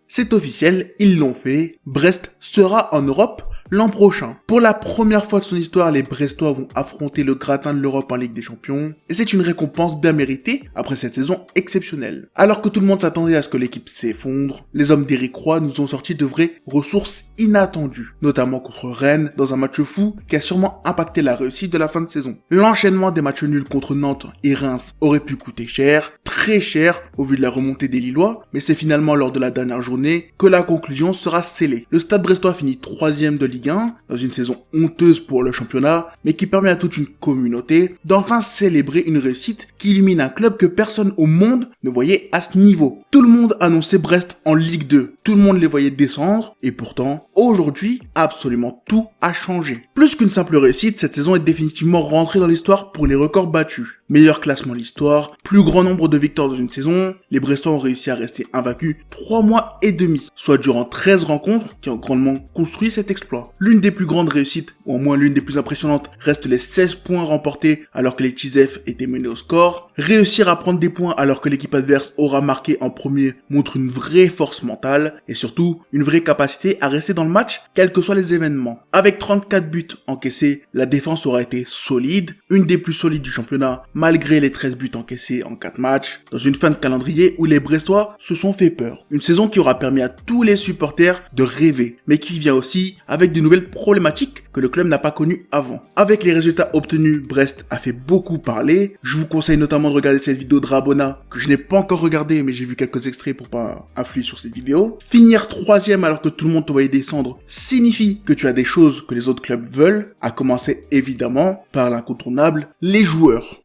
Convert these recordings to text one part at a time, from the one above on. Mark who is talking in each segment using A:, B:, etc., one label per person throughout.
A: C'est officiel, ils l'ont fait, Brest sera en Europe l'an prochain. Pour la première fois de son histoire, les Brestois vont affronter le gratin de l'Europe en Ligue des Champions, et c'est une récompense bien méritée après cette saison exceptionnelle. Alors que tout le monde s'attendait à ce que l'équipe s'effondre, les hommes d'Éric Roy nous ont sorti de vraies ressources inattendues, notamment contre Rennes dans un match fou qui a sûrement impacté la réussite de la fin de saison. L'enchaînement des matchs nuls contre Nantes et Reims aurait pu coûter cher, très cher au vu de la remontée des Lillois, mais c'est finalement lors de la dernière journée que la conclusion sera scellée. Le Stade Brestois finit 3e de Ligue 1, dans une saison honteuse pour le championnat, mais qui permet à toute une communauté d'enfin célébrer une réussite qui illumine un club que personne au monde ne voyait à ce niveau. Tout le monde annonçait Brest en Ligue 2, tout le monde les voyait descendre, et pourtant, aujourd'hui, absolument tout a changé. Plus qu'une simple réussite, cette saison est définitivement rentrée dans l'histoire pour les records battus. Meilleur classement de l'histoire, plus grand nombre de victoires dans une saison, les Brestois ont réussi à rester invaincus 3 mois et demi, soit durant 13 rencontres qui ont grandement construit cet exploit. L'une des plus grandes réussites, ou au moins l'une des plus impressionnantes, reste les 16 points remportés alors que les Tisef étaient menés au score. Réussir à prendre des points alors que l'équipe adverse aura marqué en premier montre une vraie force mentale, et surtout une vraie capacité à rester dans le match quels que soient les événements. Avec 34 buts encaissés, la défense aura été solide, une des plus solides du championnat, malgré les 13 buts encaissés en 4 matchs, dans une fin de calendrier où les Brestois se sont fait peur. Une saison qui aura permis à tous les supporters de rêver, mais qui vient aussi avec de nouvelles problématiques que le club n'a pas connues avant. Avec les résultats obtenus, Brest a fait beaucoup parler. Je vous conseille notamment de regarder cette vidéo de Rabona, que je n'ai pas encore regardée, mais j'ai vu quelques extraits pour pas influer sur cette vidéo. Finir 3e alors que tout le monde te voyait descendre signifie que tu as des choses que les autres clubs veulent, à commencer évidemment par l'incontournable, les joueurs.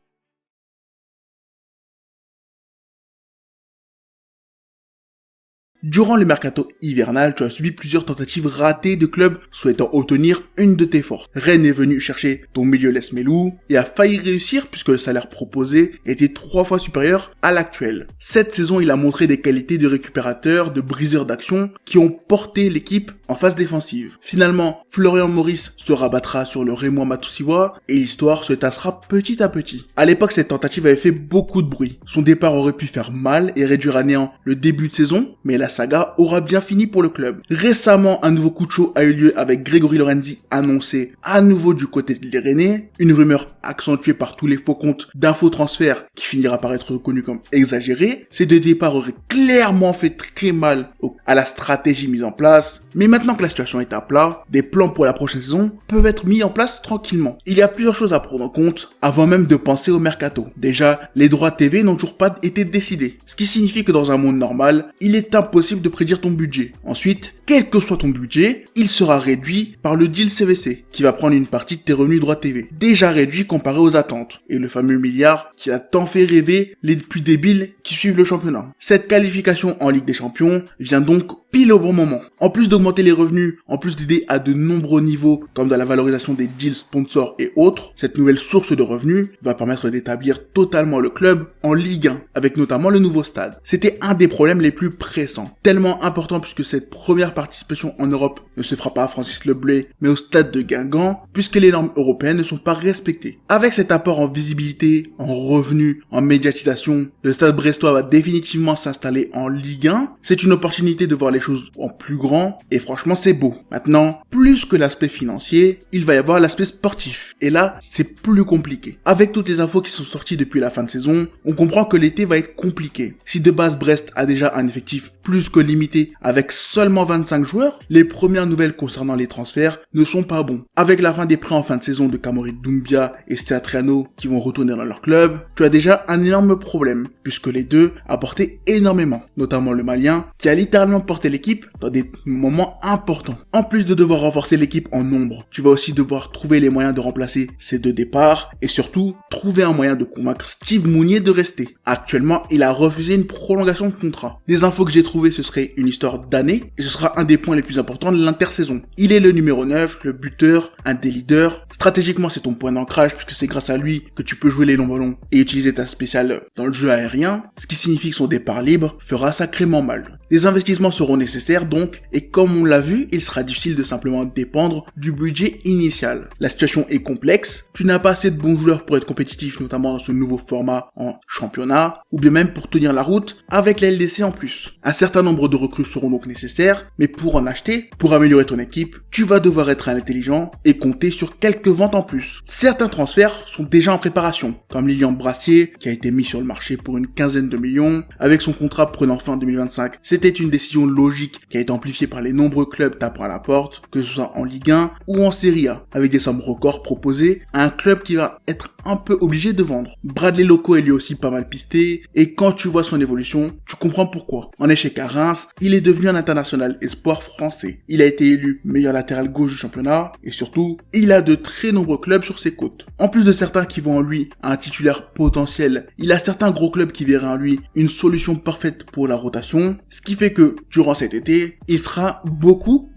A: Durant le mercato hivernal, tu as subi plusieurs tentatives ratées de clubs souhaitant obtenir une de tes forces. Rennes est venu chercher ton milieu Lesmelou et a failli réussir puisque le salaire proposé était 3 fois supérieur à l'actuel. Cette saison, il a montré des qualités de récupérateur, de briseur d'action qui ont porté l'équipe en phase défensive. Finalement, Florian Maurice se rabattra sur le Rémois Matoussiwa et l'histoire se tassera petit à petit. À l'époque, cette tentative avait fait beaucoup de bruit. Son départ aurait pu faire mal et réduire à néant le début de saison, mais la saga aura bien fini pour le club. Récemment, un nouveau coup de chaud a eu lieu avec Grégory Lorenzi annoncé à nouveau du côté de l'Irénée, une rumeur accentuée par tous les faux comptes d'infotransfert qui finira par être reconnu comme exagéré. Ces deux départs auraient clairement fait très mal à la stratégie mise en place, mais maintenant que la situation est à plat, des plans pour la prochaine saison peuvent être mis en place tranquillement. Il y a plusieurs choses à prendre en compte avant même de penser au mercato. Déjà, les droits TV n'ont toujours pas été décidés, ce qui signifie que dans un monde normal, il est impossible de prédire ton budget. Ensuite, quel que soit ton budget, il sera réduit par le deal CVC, qui va prendre une partie de tes revenus droits TV, déjà réduit comparé aux attentes, et le fameux milliard qui a tant fait rêver les plus débiles qui suivent le championnat. Cette qualification en Ligue des Champions vient donc pile au bon moment. En plus d'augmenter les revenus, en plus d'aider à de nombreux niveaux, comme dans la valorisation des deals sponsors et autres, cette nouvelle source de revenus va permettre d'établir totalement le club en Ligue 1, avec notamment le nouveau stade. C'était un des problèmes les plus pressants, tellement important puisque cette première participation en Europe ne se fera pas à Francis Leblay, mais au stade de Guingamp, puisque les normes européennes ne sont pas respectées. Avec cet apport en visibilité, en revenus, en médiatisation, le stade brestois va définitivement s'installer en Ligue 1. C'est une opportunité de voir les choses en plus grand, et franchement c'est beau. Maintenant, plus que l'aspect financier, il va y avoir l'aspect sportif, et là c'est plus compliqué. Avec toutes les infos qui sont sorties depuis la fin de saison, on comprend que l'été va être compliqué. Si de base Brest a déjà un effectif plus que limité avec seulement 25 joueurs, les premières nouvelles concernant les transferts ne sont pas bons. Avec la fin des prêts en fin de saison de Kamori Doumbia et Steatriano qui vont retourner dans leur club, tu as déjà un énorme problème, puisque les deux apportaient énormément, notamment le Malien qui a littéralement porté l'équipe dans des moments importants. En plus de devoir renforcer l'équipe en nombre, tu vas aussi devoir trouver les moyens de remplacer ces deux départs et surtout trouver un moyen de convaincre Steve Mounier de rester. Actuellement, il a refusé une prolongation de contrat. Des infos que j'ai trouvées, ce serait une histoire d'année et ce sera un des points les plus importants de l'intersaison. Il est le numéro 9, le buteur, un des leaders. Stratégiquement, c'est ton point d'ancrage puisque c'est grâce à lui que tu peux jouer les longs ballons et utiliser ta spéciale dans le jeu aérien, ce qui signifie que son départ libre fera sacrément mal. Les investissements seront nécessaires donc, et comme on l'a vu, il sera difficile de simplement dépendre du budget initial. La situation est complexe, tu n'as pas assez de bons joueurs pour être compétitif, notamment dans ce nouveau format en championnat, ou bien même pour tenir la route avec la LDC en plus. Un certain nombre de recrues seront donc nécessaires, mais pour en acheter, pour améliorer ton équipe, tu vas devoir être intelligent et compter sur quelques ventes en plus. Certains transferts sont déjà en préparation, comme Lilian Brassier, qui a été mis sur le marché pour une quinzaine de millions, avec son contrat prenant fin en 2025. C'était une décision logique qui a été amplifiée par les nombreux clubs tapant à la porte, que ce soit en Ligue 1 ou en Serie A, avec des sommes records proposées à un club qui va être un peu obligé de vendre. Bradley Loco est lui aussi pas mal pisté, et quand tu vois son évolution, tu comprends pourquoi. En échec à Reims, il est devenu un international espoir français. Il a été élu meilleur latéral gauche du championnat, et surtout, il a de très nombreux clubs sur ses côtes. En plus de certains qui voient en lui un titulaire potentiel, il a certains gros clubs qui verraient en lui une solution parfaite pour la rotation, ce qui fait que, durant cet été, il sera beaucoup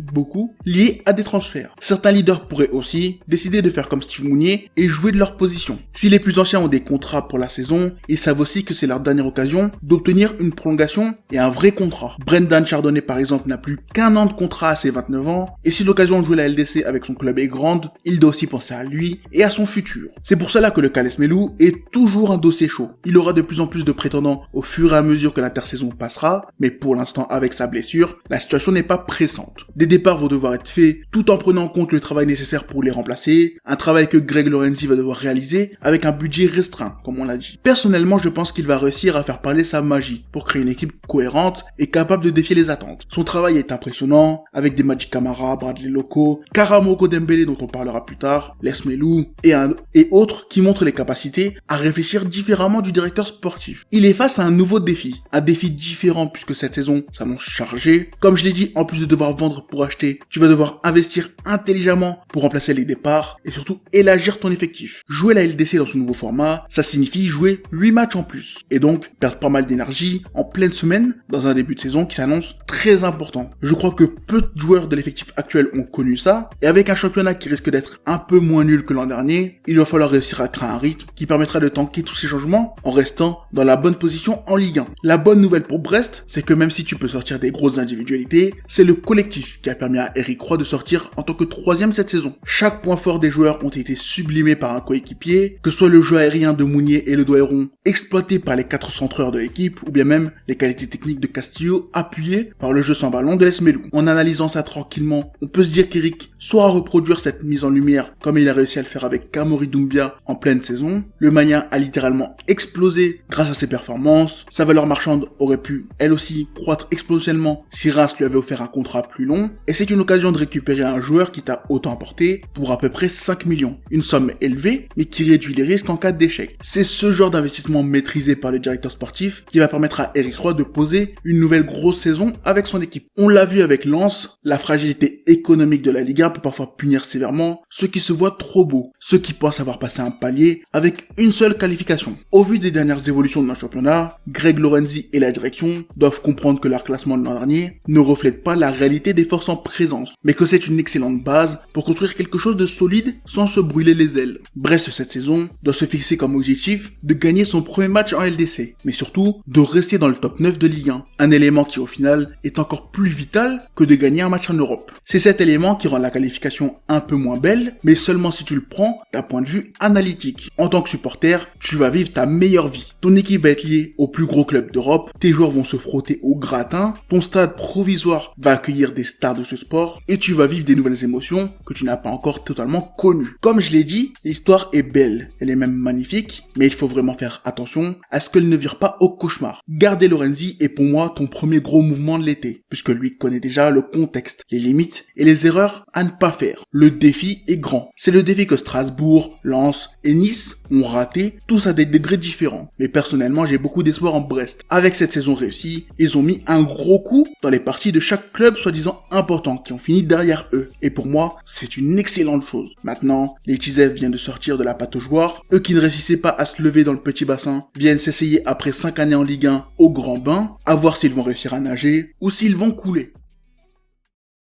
A: lié à des transferts. Certains leaders pourraient aussi décider de faire comme Steve Mounier et jouer de leur position. Si les plus anciens ont des contrats pour la saison, ils savent aussi que c'est leur dernière occasion d'obtenir une prolongation et un vrai contrat. Brendan Chardonnay par exemple n'a plus qu'un an de contrat à ses 29 ans, et si l'occasion de jouer la LDC avec son club est grande, il doit aussi penser à lui et à son futur. C'est pour cela que le cas Lesmelou est toujours un dossier chaud. Il aura de plus en plus de prétendants au fur et à mesure que l'intersaison passera, mais pour l'instant avec sa blessure, la situation n'est pas pressante. Des départs vont devoir être faits tout en prenant en compte le travail nécessaire pour les remplacer, un travail que Greg Lorenzi va devoir réaliser avec un budget restreint, comme on l'a dit. Personnellement, je pense qu'il va réussir à faire parler sa magie pour créer une équipe cohérente et capable de défier les attentes. Son travail est impressionnant, avec des Magic Camara, Bradley Loco, Karamoko Dembélé dont on parlera plus tard, Lesmelou et autres qui montrent les capacités à réfléchir différemment du directeur sportif. Il est face à un nouveau défi, un défi différent puisque cette saison s'annonce chargée. Comme je l'ai dit, en plus de devoir vendre pour acheter, tu vas devoir investir intelligemment pour remplacer les départs et surtout élargir ton effectif. Jouer la LDC dans ce nouveau format, ça signifie jouer 8 matchs en plus et donc perdre pas mal d'énergie en pleine semaine dans un début de saison qui s'annonce très important. Je crois que peu de joueurs de l'effectif actuel ont connu ça et avec un championnat qui risque d'être un peu moins nul que l'an dernier, il va falloir réussir à créer un rythme qui permettra de tanker tous ces changements en restant dans la bonne position en Ligue 1. La bonne nouvelle pour Brest, c'est que même si tu peux sortir des grosses individualités, c'est le collectif qui a permis à Eric Roy de sortir en tant que 3e cette saison. Chaque point fort des joueurs ont été sublimés par un coéquipier, que ce soit le jeu aérien de Mounier et le Doiron exploité par les 4 centreurs de l'équipe, ou bien même les qualités techniques de Castillo appuyées par le jeu sans ballon de Lesmelou. En analysant ça tranquillement, on peut se dire qu'Eric soit à reproduire cette mise en lumière comme il a réussi à le faire avec Kamori Doumbia en pleine saison. Le Malien a littéralement explosé grâce à ses performances. Sa valeur marchande aurait pu, elle aussi, croître exponentiellement si Reims lui avait offert un contrat plus long. Et c'est une occasion de récupérer un joueur qui t'a autant apporté pour à peu près 5 millions. Une somme élevée, mais qui réduit les risques en cas d'échec. C'est ce genre d'investissement maîtrisé par le directeur sportif qui va permettre à Eric Roy de poser une nouvelle grosse saison avec son équipe. On l'a vu avec Lens, la fragilité économique de la Ligue 1 peut parfois punir sévèrement ceux qui se voient trop beaux, ceux qui pensent avoir passé un palier avec une seule qualification. Au vu des dernières évolutions de notre championnat, Greg Lorenzi et la direction doivent comprendre que leur classement de l'an dernier ne reflète pas la réalité des forces en présence, mais que c'est une excellente base pour construire quelque chose de solide sans se brûler les ailes. Brest cette saison doit se fixer comme objectif de gagner son premier match en LDC, mais surtout de rester dans le top 9 de Ligue 1, un élément qui au final est encore plus vital que de gagner un match en Europe. C'est cet élément qui rend la qualification un peu moins belle, mais seulement si tu le prends d'un point de vue analytique. En tant que supporter, tu vas vivre ta meilleure vie. Ton équipe va être liée au plus gros club d'Europe, tes joueurs vont se frotter au gratin, ton stade provisoire va accueillir des stars de ce sport, et tu vas vivre des nouvelles émotions que tu n'as pas encore totalement connues. Comme je l'ai dit, l'histoire est belle, elle est même magnifique, mais il faut vraiment faire attention à ce qu'elle ne vire pas au cauchemar. Garder Lorenzi est pour moi ton premier gros mouvement de l'été, puisque lui connaît déjà le contexte, les limites et les erreurs à ne pas faire. Le défi est grand. C'est le défi que Strasbourg, Lens et Nice ont raté, tous à des degrés différents. Mais personnellement, j'ai beaucoup d'espoir en Brest. Avec cette saison réussie, ils ont mis un gros coup dans les parties de chaque club soi-disant important qui ont fini derrière eux. Et pour moi, c'est une excellente chose. Maintenant, les Tizev viennent de sortir de la pâte aux joueurs. Eux qui ne réussissaient pas à se lever dans le petit bassin viennent s'essayer après 5 années en Ligue 1 au grand bain, à voir s'ils vont réussir à nager ou s'ils vont couler.